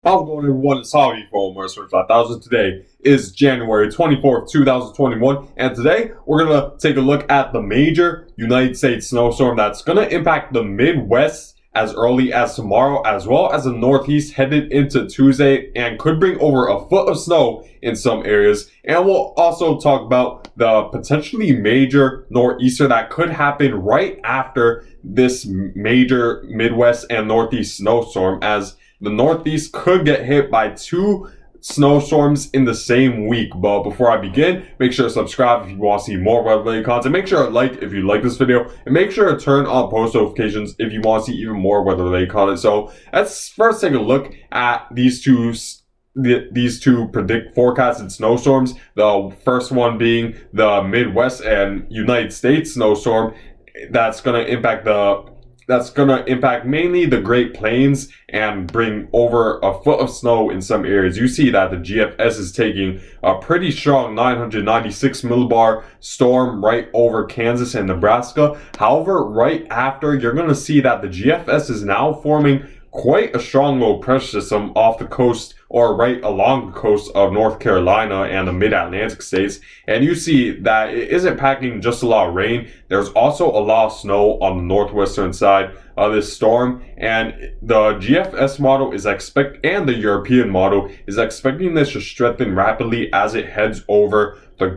How's it going, everyone? It's Javi from Mercer 5000. Today is January 24th, 2021, and today we're going to take a look at the major United States snowstorm that's going to impact the Midwest as early as tomorrow, as well as the Northeast headed into Tuesday, and could bring over a foot of snow in some areas. And we'll also talk about the potentially major nor'easter that could happen right after this major Midwest and Northeast snowstorm, as the Northeast could get hit by two snowstorms in the same week. But before I begin, make sure to subscribe if you want to see more weather-related content. Make sure to like if you like this video, and make sure to turn on post notifications if you want to see even more weather-related content. So let's first take a look at these two forecasted snowstorms. The first one being the Midwest and United States snowstorm that's going to impact mainly the Great Plains and bring over a foot of snow in some areas. You see that the GFS is taking a pretty strong 996 millibar storm right over Kansas and Nebraska. However, right after, you're going to see that the GFS is now forming quite a strong low pressure system off the coast, or right along the coast of North Carolina and the mid-Atlantic states. And you see that it isn't packing just a lot of rain. There's also a lot of snow on the northwestern side of this storm. And the GFS model is and the European model is expecting this to strengthen rapidly as it heads over the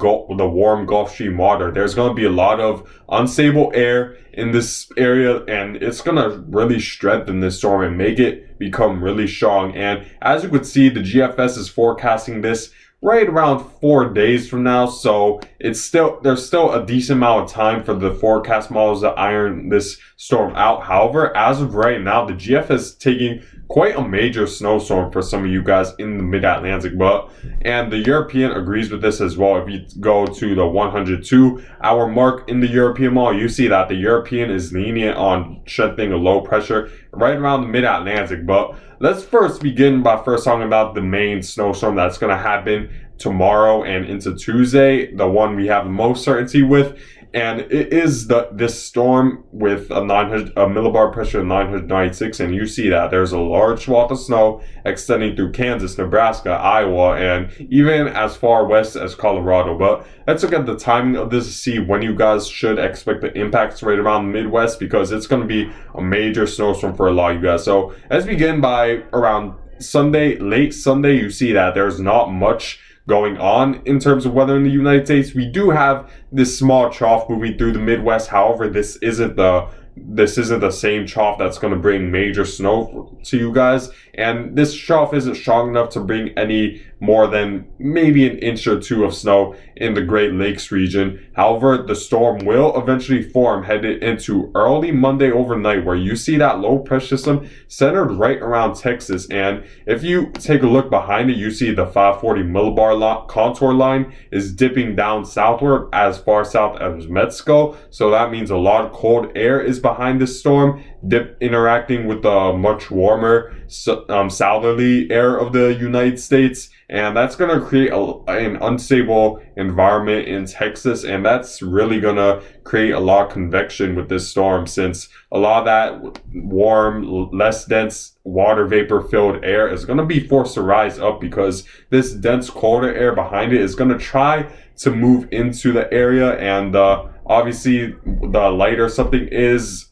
warm Gulf Stream water. There's going to be a lot of unstable air in this area, and it's going to really strengthen this storm and make it become really strong. And as you could see, the GFS is forecasting this right around 4 days from now, so there's still a decent amount of time for the forecast models to iron this storm out. However, as of right now, the GFS is taking quite a major snowstorm for some of you guys in the mid-Atlantic, and the European agrees with this as well. If you go to the 102-hour mark in the European model, you see that the European is lenient on strengthening a low pressure right around the mid-Atlantic. But let's first begin by talking about the main snowstorm that's going to happen tomorrow and into Tuesday, the one we have the most certainty with. And it is this storm with a millibar pressure of 996, and you see that there's a large swath of snow extending through Kansas, Nebraska, Iowa, and even as far west as Colorado. But let's look at the timing of this to see when you guys should expect the impacts right around the Midwest, because it's going to be a major snowstorm for a lot of you guys. So let's begin by around Sunday, late Sunday. You see that there's not much going on in terms of weather in the United States. We do have this small trough moving through the Midwest. However, this isn't the same trough that's going to bring major snow to you guys, and this trough isn't strong enough to bring any more than maybe an inch or two of snow in the Great Lakes region. However, the storm will eventually form headed into early Monday overnight, where you see that low pressure system centered right around Texas. And if you take a look behind it, you see the 540 millibar contour line is dipping down southward as far south as Mexico. So that means a lot of cold air is behind this storm, interacting with the much warmer southerly air of the United States, and that's going to create an unstable environment in Texas, and that's really going to create a lot of convection with this storm, since a lot of that warm, less dense water vapor filled air is going to be forced to rise up, because this dense colder air behind it is going to try to move into the area. And obviously the lighter something is,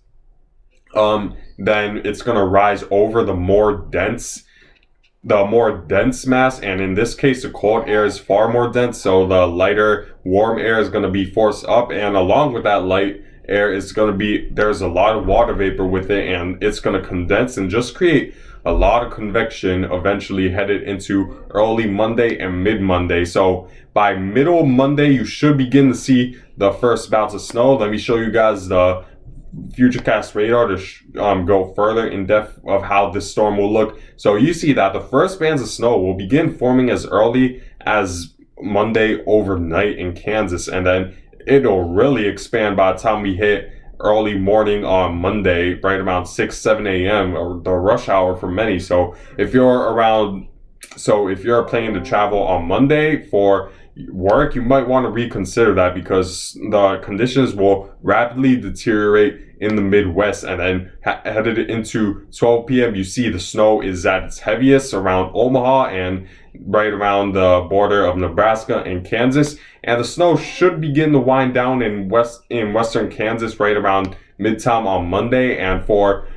then it's going to rise over the more dense mass, and in this case the cold air is far more dense, so the lighter warm air is going to be forced up, and along with that light air is going to be, there's a lot of water vapor with it, and it's going to condense and just create a lot of convection eventually headed into early Monday and mid-Monday. So by middle Monday you should begin to see the first bouts of snow. Let me show you guys the Futurecast radar to go further in depth of how this storm will look. So you see that the first bands of snow will begin forming as early as Monday overnight in Kansas, and then it'll really expand by the time we hit early morning on Monday, right around 6-7 a.m. or the rush hour for many. So if you're planning to travel on Monday for work, you might want to reconsider that because the conditions will rapidly deteriorate in the Midwest. And then headed into 12 p.m., you see the snow is at its heaviest around Omaha and right around the border of Nebraska and Kansas. And the snow should begin to wind down in western Kansas right around midtown on Monday. And for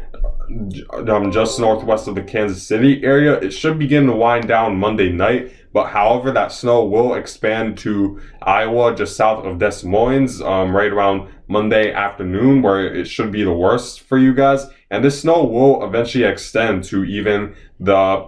just northwest of the Kansas City area, it should begin to wind down Monday night. But however, that snow will expand to Iowa, just south of Des Moines, right around Monday afternoon, where it should be the worst for you guys. And this snow will eventually extend to even the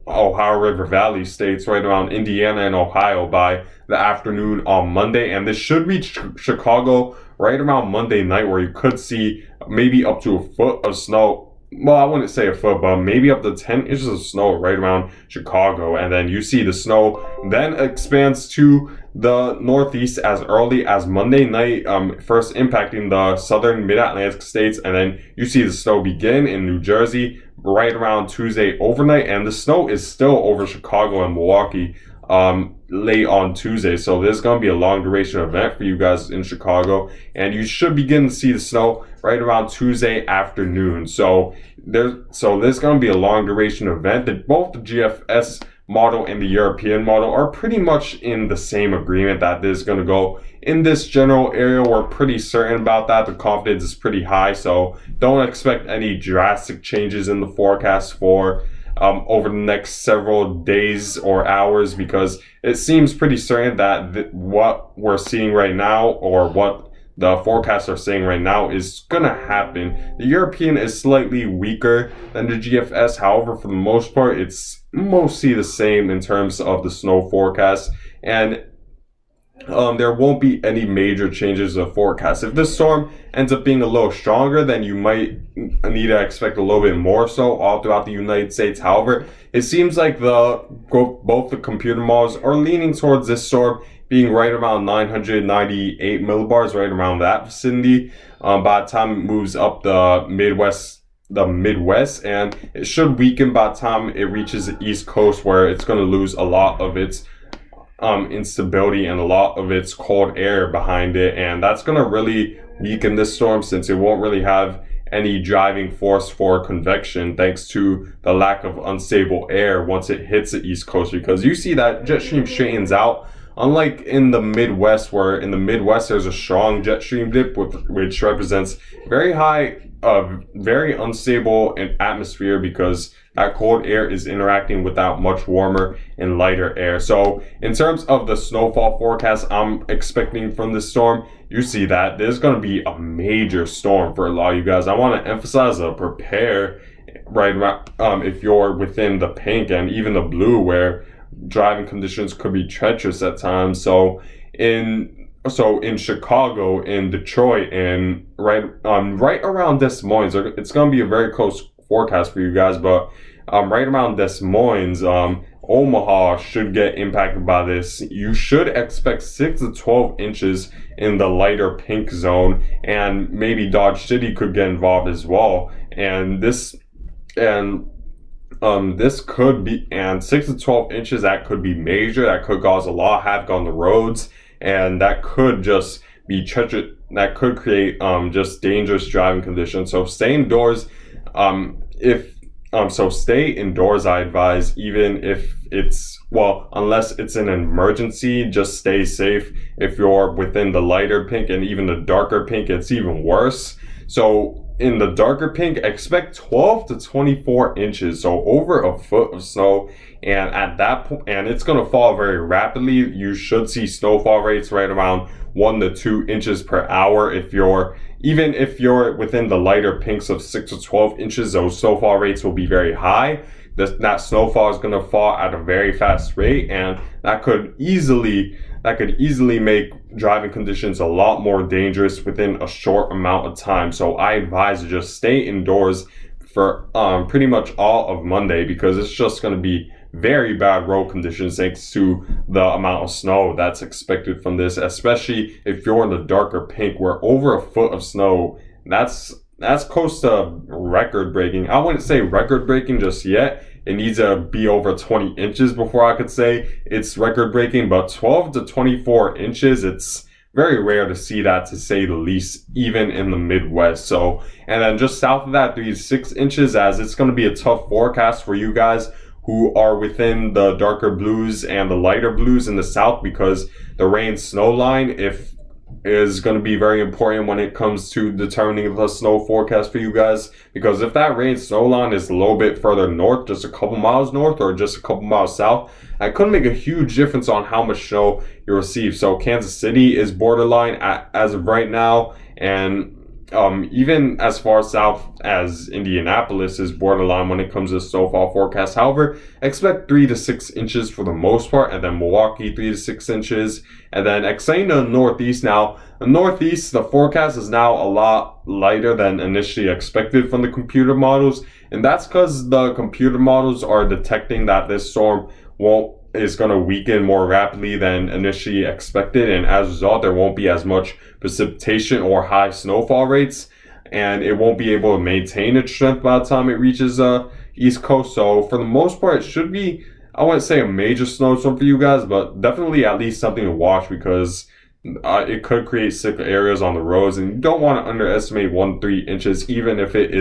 Ohio River Valley states, right around Indiana and Ohio, by the afternoon on Monday. And this should reach Chicago right around Monday night, where you could see maybe up to a foot of snow. Well, I wouldn't say a foot, but maybe up to 10 inches of snow right around Chicago. And then you see the snow then expands to the Northeast as early as Monday night, first impacting the southern mid-Atlantic states. And then you see the snow begin in New Jersey right around Tuesday overnight. And the snow is still over Chicago and Milwaukee late on Tuesday. So this is going to be a long duration event for you guys in Chicago, and you should begin to see the snow right around Tuesday afternoon. So this is going to be a long duration event. That both the GFS model and the European model are pretty much in the same agreement that this is going to go in this general area. We're pretty certain about that. The confidence is pretty high, so don't expect any drastic changes in the forecast for over the next several days or hours, because it seems pretty certain that what we're seeing right now, or what the forecasts are saying right now, is gonna happen. The European is slightly weaker than the GFS. However, for the most part, it's mostly the same in terms of the snow forecast, and there won't be any major changes to the forecast. If this storm ends up being a little stronger, then you might need to expect a little bit more so all throughout the United States. However, it seems like both the computer models are leaning towards this storm being right around 998 millibars, right around that vicinity, by the time it moves up the Midwest, and it should weaken by the time it reaches the East Coast, where it's going to lose a lot of its instability and a lot of its cold air behind it. And that's going to really weaken this storm, since it won't really have any driving force for convection, thanks to the lack of unstable air once it hits the East Coast. Because you see that jet stream straightens out, unlike in the Midwest, where in the Midwest there's a strong jet stream dip, which represents very high, very unstable atmosphere, because that cold air is interacting with that much warmer and lighter air. So in terms of the snowfall forecast I'm expecting from this storm, you see that there's going to be a major storm for a lot of you guys. I want to emphasize prepare right if you're within the pink and even the blue, where driving conditions could be treacherous at times. So in Chicago, in Detroit, and right around Des Moines, it's going to be a very close forecast for you guys, but right around Des Moines, Omaha should get impacted by this. You should expect 6 to 12 inches in the lighter pink zone, and maybe Dodge City could get involved as well. And this could be, and 6 to 12 inches, that could be major. That could cause a lot of havoc on the roads, and that could just be treacherous. That could create just dangerous driving conditions. So stay indoors. Stay indoors, I advise, even if unless it's an emergency, just stay safe. If you're within the lighter pink and even the darker pink, it's even worse. So in the darker pink, expect 12 to 24 inches, so over a foot of snow. And at that point, and it's going to fall very rapidly. You should see snowfall rates right around 1 to 2 inches per hour. Even if you're within the lighter pinks of 6 to 12 inches, those snowfall rates will be very high. That snowfall is going to fall at a very fast rate, and that could easily make driving conditions a lot more dangerous within a short amount of time. So I advise to just stay indoors for pretty much all of Monday, because it's just going to be very bad road conditions thanks to the amount of snow that's expected from this, especially if you're in the darker pink, where over a foot of snow, that's close to record breaking. I wouldn't say record breaking just yet. it needs to be over 20 inches before I could say it's record breaking, but 12 to 24 inches, it's very rare to see that, to say the least, even in the Midwest. So, and then just south of that, 3 to 6 inches, as it's going to be a tough forecast for you guys who are within the darker blues and the lighter blues in the south, because the rain snow line is going to be very important when it comes to determining the snow forecast for you guys. Because if that rain snow line is a little bit further north, just a couple miles north or just a couple miles south, that could make a huge difference on how much snow you receive. So Kansas City is borderline as of right now, and even as far south as Indianapolis is borderline when it comes to snowfall forecast. However, expect 3 to 6 inches for the most part, and then Milwaukee 3 to 6 inches, and then extending to the Northeast. Now, the Northeast, the forecast is now a lot lighter than initially expected from the computer models, and that's because the computer models are detecting that this storm is going to weaken more rapidly than initially expected, and as a result there won't be as much precipitation or high snowfall rates, and it won't be able to maintain its strength by the time it reaches East Coast. So for the most part, it should be, I wouldn't say a major snowstorm for you guys, but definitely at least something to watch, because it could create sick areas on the roads, and you don't want to underestimate 1 to 3 inches, even if it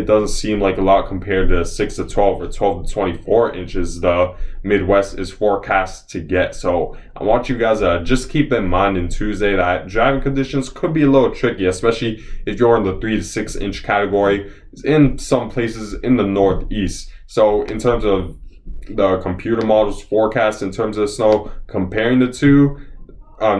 doesn't seem like a lot compared to 6 to 12 or 12 to 24 inches the Midwest is forecast to get. So I want you guys to just keep in mind in Tuesday that driving conditions could be a little tricky, especially if you're in the 3 to 6 inch category in some places in the Northeast. So in terms of the computer models forecast in terms of snow, comparing the two,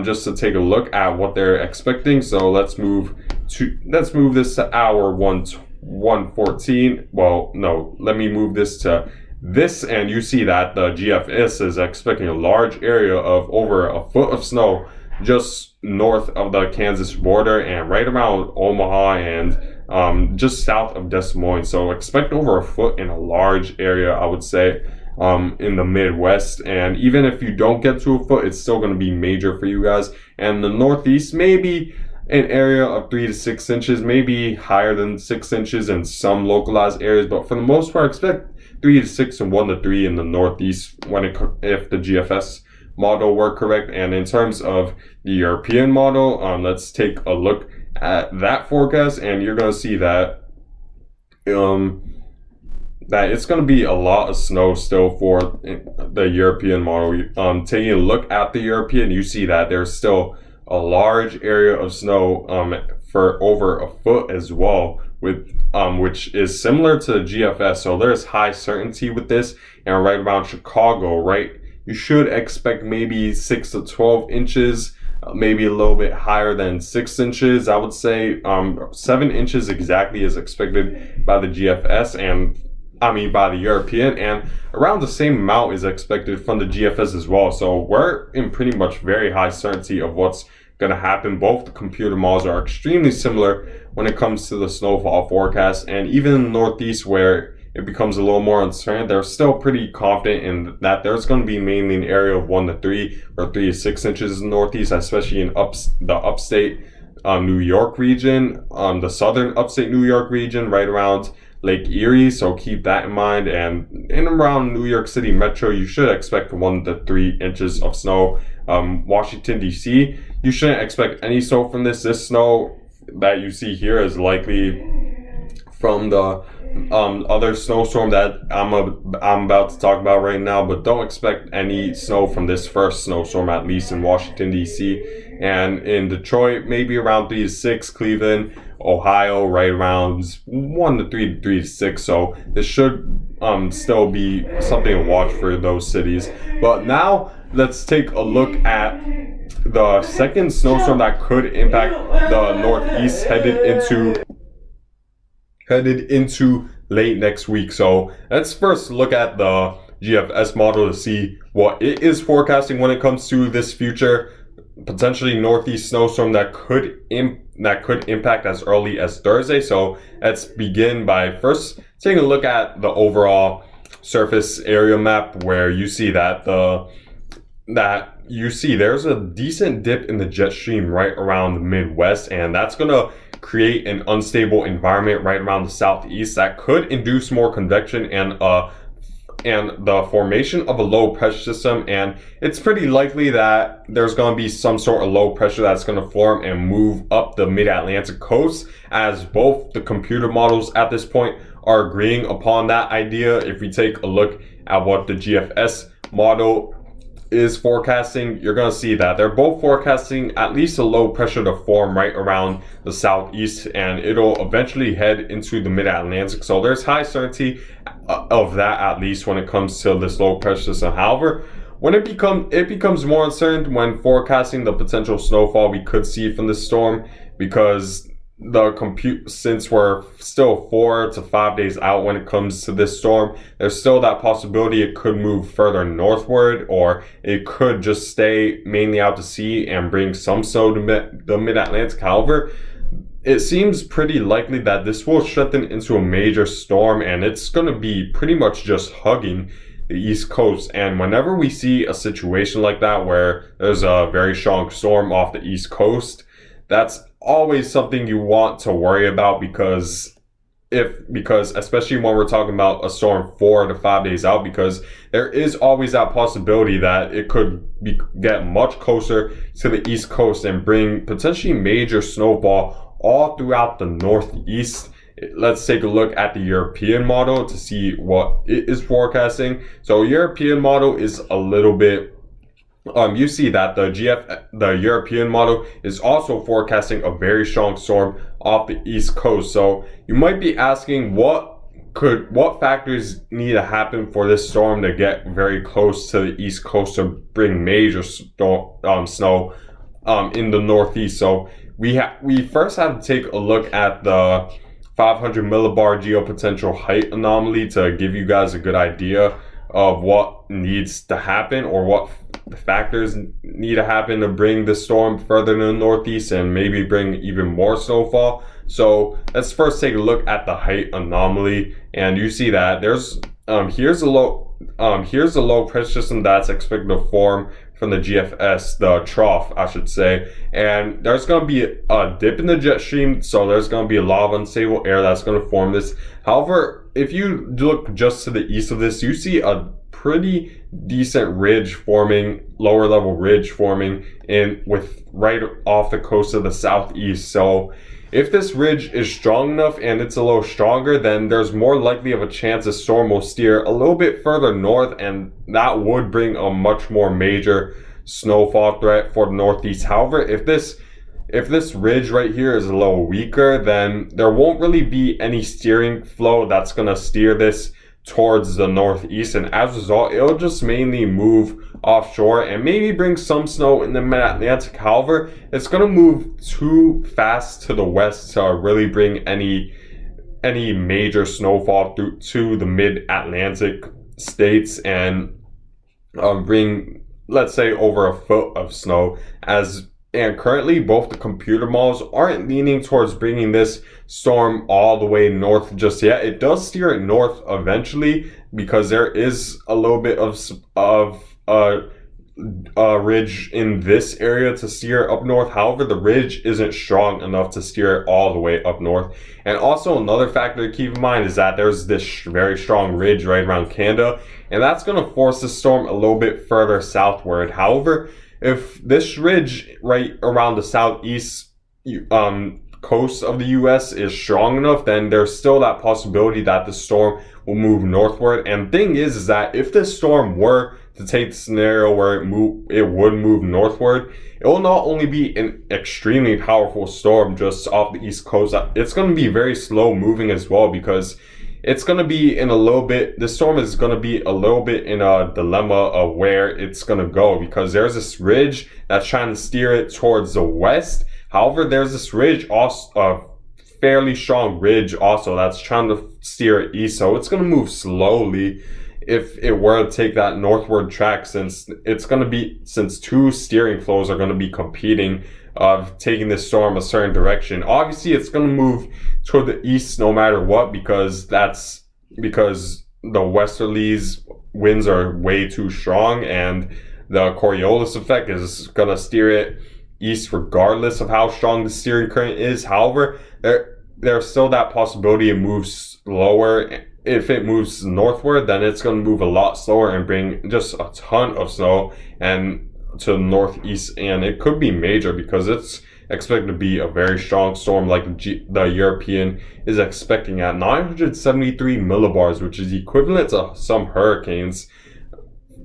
just to take a look at what they're expecting. So let's move this to hour 114. Well, no, let me move this to this, and you see that the GFS is expecting a large area of over a foot of snow just north of the Kansas border and right around Omaha and just south of Des Moines. So expect over a foot in a large area, I would say, in the Midwest. And even if you don't get to a foot, it's still going to be major for you guys. And the Northeast, maybe an area of 3 to 6 inches, maybe higher than 6 inches in some localized areas, but for the most part, expect 3 to 6 and 1 to 3 in the Northeast if the GFS model were correct. And in terms of the European model, let's take a look at that forecast, and you're going to see that that it's going to be a lot of snow still for the European model. Taking a look at the European, you see that there's still a large area of snow for over a foot as well, with which is similar to the GFS. So there's high certainty with this, and right around Chicago, right, you should expect maybe 6 to 12 inches, maybe a little bit higher than 6 inches. I would say 7 inches exactly is expected by the GFS, and by the European, and around the same amount is expected from the GFS as well. So we're in pretty much very high certainty of what's going to happen. Both the computer models are extremely similar when it comes to the snowfall forecast, and even in the Northeast where it becomes a little more uncertain, they're still pretty confident in that there's going to be mainly an area of 1 to 3 or 3 to 6 inches in the Northeast, especially in the upstate New York region, the southern upstate New York region, right around Lake Erie. So keep that in mind, and in around New York City metro, you should expect 1 to 3 inches of snow. Washington DC, you shouldn't expect any snow from this. This snow that you see here is likely from the other snowstorm that I'm about to talk about right now, but don't expect any snow from this first snowstorm, at least in Washington DC. And in Detroit, maybe around 3 to 6. Cleveland, Ohio, right around 1 to 3 to 3 to 6. So this should still be something to watch for those cities. But now let's take a look at the second snowstorm that could impact the Northeast headed into late next week. So let's first look at the GFS model to see what it is forecasting when it comes to this future potentially Northeast snowstorm that could impact as early as Thursday. So let's begin by first taking a look at the overall surface area map, where you see that there's a decent dip in the jet stream right around the Midwest, and that's gonna create an unstable environment right around the southeast that could induce more convection and the formation of a low pressure system. And it's pretty likely that there's going to be some sort of low pressure that's going to form and move up the mid-Atlantic coast, as both the computer models at this point are agreeing upon that idea. If we take a look at what the GFS model is forecasting, you're going to see that they're both forecasting at least a low pressure to form right around the southeast, and it'll eventually head into the mid-Atlantic. So there's high certainty of that, at least when it comes to this low pressure system. However, when it becomes more uncertain when forecasting the potential snowfall we could see from this storm, because since we're still 4 to 5 days out when it comes to this storm, there's still that possibility it could move further northward, or it could just stay mainly out to sea and bring some snow to the mid-Atlantic. However, it seems pretty likely that this will strengthen into a major storm, and it's going to be pretty much just hugging the East Coast. And whenever we see a situation like that where there's a very strong storm off the East Coast, that's always something you want to worry about, because especially when we're talking about a storm 4 to 5 days out, because there is always that possibility that it could get much closer to the East Coast and bring potentially major snowfall all throughout the Northeast. Let's take a look at the European model to see what it is forecasting. So European model is a little bit you see that the European model is also forecasting a very strong storm off the East Coast. So you might be asking, what factors need to happen for this storm to get very close to the East Coast to bring major snow in the Northeast? So we first have to take a look at the 500 millibar geopotential height anomaly to give you guys a good idea of what needs to happen, or what factors need to happen to bring the storm further to the Northeast and maybe bring even more snowfall. So let's first take a look at the height anomaly, and you see that there's here's a low pressure system that's expected to form from the GFS, the trough, I should say, and there's going to be a dip in the jet stream, so there's going to be a lot of unstable air that's going to form this. However, if you look just to the east of this, you see a pretty decent ridge forming, lower level ridge forming with right off the coast of the southeast. So if this ridge is strong enough and it's a little stronger, then there's more likely of a chance the storm will steer a little bit further north, and that would bring a much more major snowfall threat for the Northeast. However, if this ridge right here is a little weaker, then there won't really be any steering flow that's going to steer this towards the Northeast, and as a result, it'll just mainly move offshore and maybe bring some snow in the mid-Atlantic. However, it's going to move too fast to the west to really bring any major snowfall through to the mid-Atlantic states and bring, let's say, over a foot of snow. And currently, both the computer models aren't leaning towards bringing this storm all the way north just yet. It does steer it north eventually, because there is a little bit of a ridge in this area to steer up north. However, the ridge isn't strong enough to steer it all the way up north. And also, another factor to keep in mind is that there's this very strong ridge right around Canada, and that's going to force the storm a little bit further southward. However, if this ridge right around the southeast coast of the U.S. is strong enough, then there's still that possibility that the storm will move northward. And the thing is that if this storm were to take the scenario where it would move northward, it will not only be an extremely powerful storm just off the East Coast, it's going to be very slow moving as well, because it's going to be the storm is going to be a little bit in a dilemma of where it's going to go, because there's this ridge that's trying to steer it towards the west. However, there's this ridge, also a fairly strong ridge also, that's trying to steer it east. So it's going to move slowly if it were to take that northward track, since two steering flows are going to be competing of taking this storm a certain direction. Obviously, it's going to move toward the east no matter what, because the westerlies winds are way too strong, and the Coriolis effect is going to steer it east regardless of how strong the steering current is. However, there's still that possibility it moves lower. If it moves northward, then it's going to move a lot slower and bring just a ton of snow and to the northeast, and it could be major because it's expected to be a very strong storm, like the European is expecting at 973 millibars, which is equivalent to some hurricanes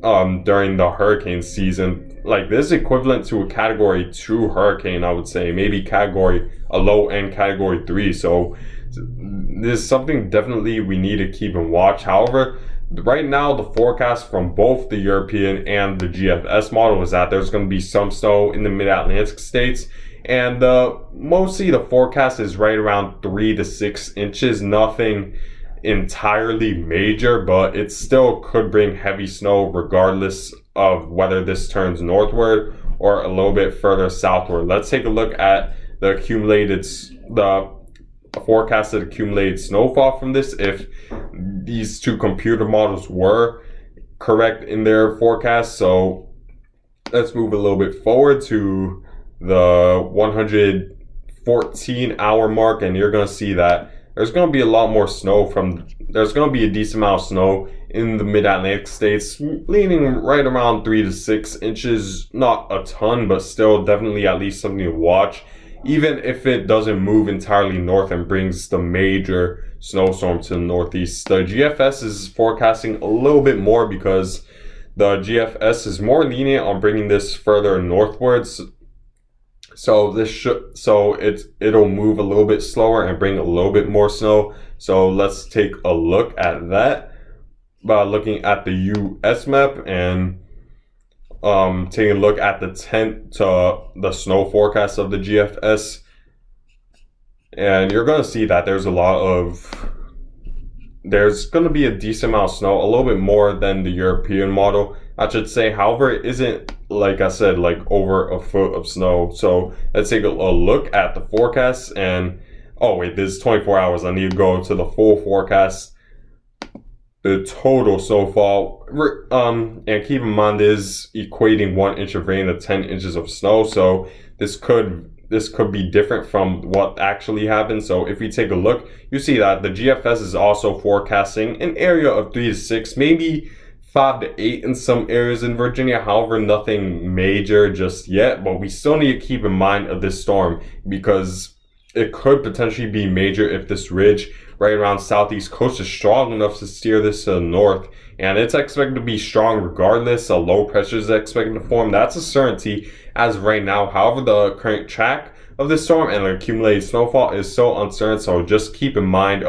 during the hurricane season. Like, this is equivalent to a category 2 hurricane, I would say, maybe a low end category 3. So this is something definitely we need to keep in watch. However, right now the forecast from both the European and the GFS model is that there's going to be some snow in the mid-Atlantic states, and mostly the forecast is right around 3 to 6 inches. Nothing entirely major, but it still could bring heavy snow regardless of whether this turns northward or a little bit further southward. Let's take a look at the forecasted accumulated snowfall from this, if these two computer models were correct in their forecast. So let's move a little bit forward to the 114 hour mark, and you're going to see that there's going to be a lot more snow there's going to be a decent amount of snow in the mid-Atlantic states, leaning right around 3 to 6 inches. Not a ton, but still definitely at least something to watch, even if it doesn't move entirely north and brings the major snowstorm to the northeast. The GFS is forecasting a little bit more because the GFS is more lenient on bringing this further northwards. So it'll move a little bit slower and bring a little bit more snow. So let's take a look at that by looking at the US map and taking a look at the the snow forecast of the GFS. And you're going to see that there's going to be a decent amount of snow, a little bit more than the European model, I should say. However, it isn't, like I said, like over a foot of snow. So let's take a look at the forecast. And oh wait, this is 24 hours. I need to go to the full forecast, the total snowfall. And keep in mind, this is equating 1 inch of rain to 10 inches of snow. So this could be different from what actually happened. So if we take a look, you see that the GFS is also forecasting an area of 3 to 6, maybe 5 to 8 in some areas in Virginia. However, nothing major just yet, but we still need to keep in mind of this storm because it could potentially be major if this ridge right around southeast coast is strong enough to steer this to the north, and it's expected to be strong regardless. A low pressure is expected to form. That's a certainty as of right now. However, the current track of this storm and the accumulated snowfall is so uncertain, so just keep in mind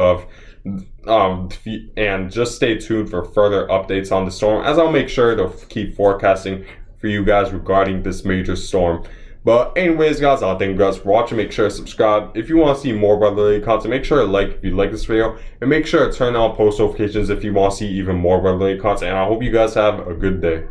and just stay tuned for further updates on the storm, as I'll make sure to keep forecasting for you guys regarding this major storm. But anyways, guys, I'll thank you guys for watching. Make sure to subscribe if you want to see more weather-related content. Make sure to like if you like this video, and make sure to turn on post notifications if you want to see even more weather-related content. And I hope you guys have a good day.